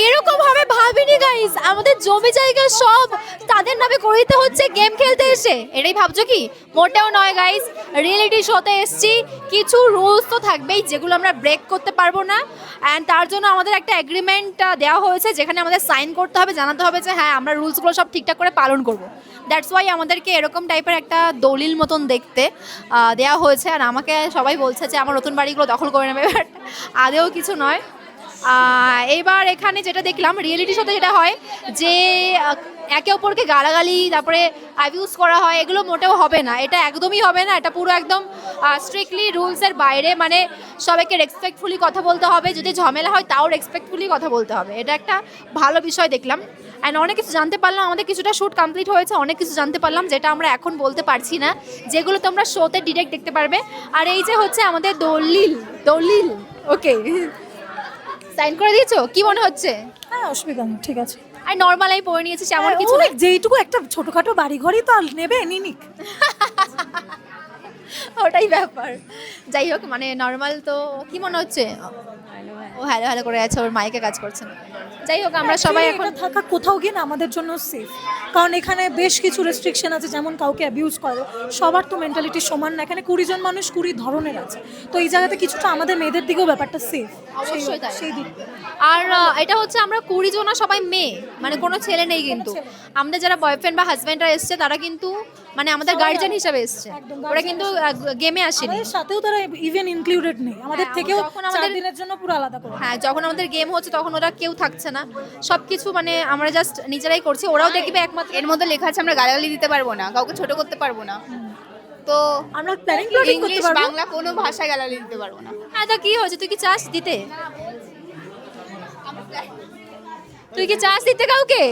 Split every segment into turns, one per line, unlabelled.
এরকম ভাবে ভাবিনি গাইস, আমাদের জমি জায়গা সব তাদের নামে করে দিতে হচ্ছে গেম খেলতে এসে, এটাই ভাবছো কি? মোটেও নয় গাইস, রিয়েলিটি শোতে এসছি, কিছু রুলস তো থাকবেই যেগুলো আমরা ব্রেক করতে পারবো না। অ্যান্ড তার জন্য আমাদের একটা এগ্রিমেন্ট দেওয়া হয়েছে, যেখানে আমাদের সাইন করতে হবে, জানাতে হবে যে হ্যাঁ আমরা রুলসগুলো সব ঠিকঠাক করে পালন করব। দ্যাটস ওয়াই আমাদেরকে এরকম টাইপের একটা দলিল মতন দেখতে দেওয়া হয়েছে। আর আমাকে সবাই বলছে যে আমার নতুন বাড়িগুলো দখল করে নেবে, বাট আদেও কিছু নয়। এইবার এখানে যেটা দেখলাম রিয়েলিটি শোতে যেটা হয় যে একে অপরকে গালাগালি তারপরে অ্যাবিউজ করা হয়, এগুলো মোটেও হবে না, এটা একদমই হবে না। এটা পুরো একদম স্ট্রিক্টলি রুলসের বাইরে, মানে সবাইকে রেসপেক্টফুলি কথা বলতে হবে, যদি ঝামেলা হয় তাও রেসপেক্টফুলি কথা বলতে হবে। এটা একটা ভালো বিষয় দেখলাম। অ্যান্ড অনেক কিছু জানতে পারলাম, আমাদের কিছুটা শ্যুট কমপ্লিট হয়েছে, অনেক কিছু জানতে পারলাম যেটা আমরা এখন বলতে পারছি না, যেগুলো তোমরা শোতে ডিরেক্ট দেখতে পারবে। আর এই যে হচ্ছে আমাদের দলিল, দলিল ওকে সাইন করে দিয়েছো, কি মনে হচ্ছে?
হ্যাঁ, অসুবিধা নেই, ঠিক আছে।
আর নর্মাল আমি পড়ে নিয়েছি, এমন
হ্যাঁ,
কিছু
ওই
না।
যেইটুকু একটা ছোটখাটো বাড়ি ঘরই তো আর নেবে, নিনিক।
ওটাই ব্যাপার। যাই হোক, মানে নর্মাল তো। কি মনে হচ্ছে? ও হ্যালো হ্যালো করে আছে, ওর মাইকে কাজ করছে না। যাই হোক, আমরা সবাই এখন
এটা থাকা কোথাও গিয়ে না আমাদের জন্য সেফ, কারণ এখানে বেশ কিছু রেস্ট্রিকশন আছে, যেমন কাউকে অ্যাবিউজ করে, সবার তো মেন্টালিটি সমান না, এখানে 20 জন মানুষ 20 ধরনের আছে, তো এই জায়গাতে কিছুটা আমাদের মেয়েদের দিকেও ব্যাপারটা সেফ।
অবশ্যই তাই।
সেই দিক থেকে।
আর এটা হচ্ছে আমরা 20 জনা সবাই মেয়ে, মানে কোনো ছেলে নেই কিন্তু। আমাদের যারা বয়ফ্রেন্ড বা হাজব্যান্ডরা এসছে তারা কিন্তু মানে আমাদের গার্জিয়ান হিসেবে এসছে,
একদম
ওরা কিন্তু গেমে আসেনি।
আমাদের সাথেও তারা ইভেন ইনক্লুডেড নেই, আমাদের
হ্যাঁ,
থেকেও
যখন
4
আমাদের
দিনের জন্য পুরো আলাদা করে।
হ্যাঁ, যখন আমাদের গেম হচ্ছে তখন ওরা কেউ থাকছে না, সব কিছু মানে আমরা জাস্ট নিজেরাই করছি। ওরাও দেখবে একমাত্র
এর মধ্যে লেখা আছে আমরা গালাগালি দিতে পারবো না, কাউকে ছোট করতে পারবো না, তো
আমরা প্ল্যানিং করতে
ইংলিশ
পারবো।
বাংলা কোনো ভাষায় গালাগালি দিতে পারবো না।
হ্যাঁ, তা কি হয়েছে, তুই কি চাস দিতে? তুই কি চাস দিতে কাউকে?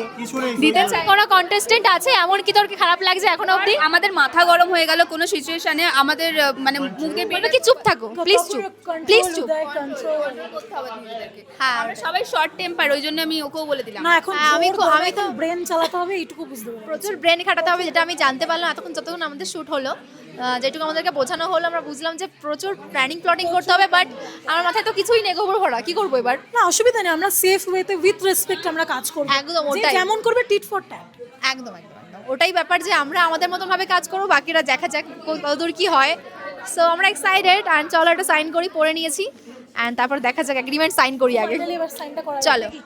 দিতে চাই। কোনো কন্টেস্টেন্ট আছে এমন কি তোর কি খারাপ লাগছে এখনো অবধি?
আমাদের মাথা গরম হয়ে গেল কোনো সিচুয়েশনে, আমাদের মানে মুখে
বলবে কি চুপ থাকো, প্লিজ চুপ, প্লিজ চুপ। হ্যাঁ,
আমরা সবাই শর্ট টেম্পার, ওই জন্য আমি ওকেও বলে দিলাম।
না, এখন
হ্যাঁ, আমি তো
ব্রেন চালাতে হবে, এইটুকু বুঝতে পারবো।
প্রচুর ব্রেন খাটাতে হবে, যেটা আমি জানতে পারলাম এতক্ষণ যতক্ষণ আমাদের শ্যুট হলো। যেটুকু আমাদেরকে বোঝানো হলো আমরা বুঝলাম যে প্রচুর প্ল্যানিং প্লটিং করতে হবে, বাট আমার মাথায় তো কিছুই নেই, গোবর ভরা, কি করবো এবার?
না, অসুবিধা নেই, আমরা সেফ ওয়েতে উইথ রেসপেক্ট আমরা কাজ করব।
একদম
যে
ওটাই।
যেমন করবে টিট ফর ট্যাট।
একদম একদম একদম ওটাই ব্যাপার, যে আমরা আমাদের মতন ভাবে কাজ করবো, বাকিরা দেখা যাক কতদূর কি হয়। সো আমরা এক্সাইটেড, অ্যান্ড চলো একটা সাইন করি, পড়ে নিয়েছি, অ্যান্ড তারপর দেখা যাক, এগ্রিমেন্ট সাইন করি আগে।
ফাইনালি এবার সাইনটা করা
চলো।
যাবে।